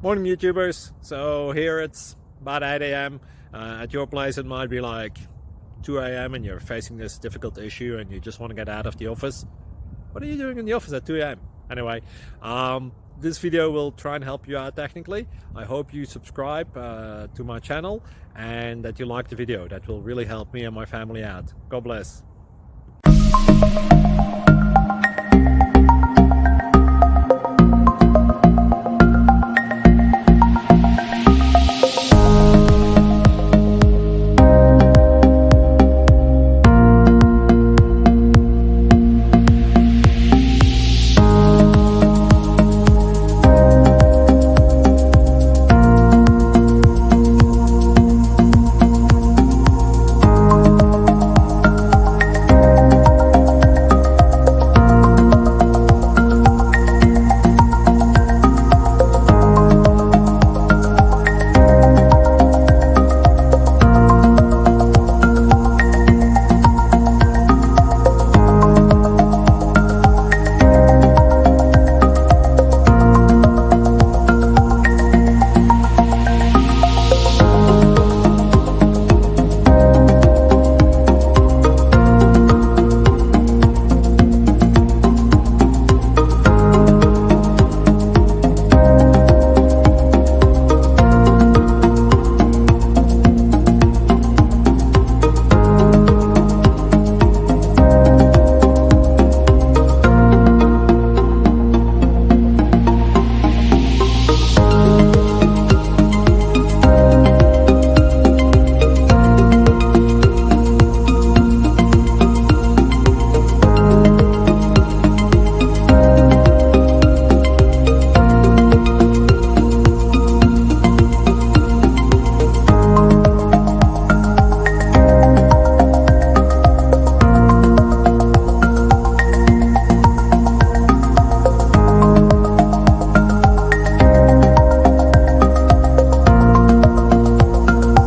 Morning YouTubers. So here it's about 8 a.m. At your place it might be like 2 a.m. and you're facing this difficult issue and you just want to get out of the office. What are you doing in the office at 2 a.m.? Anyway, this video will try and help you out technically. I hope you subscribe to my channel and that you like the video. That will really help me and my family out. God bless.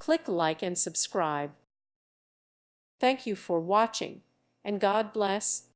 Click like and subscribe. Thank you for watching, and God bless.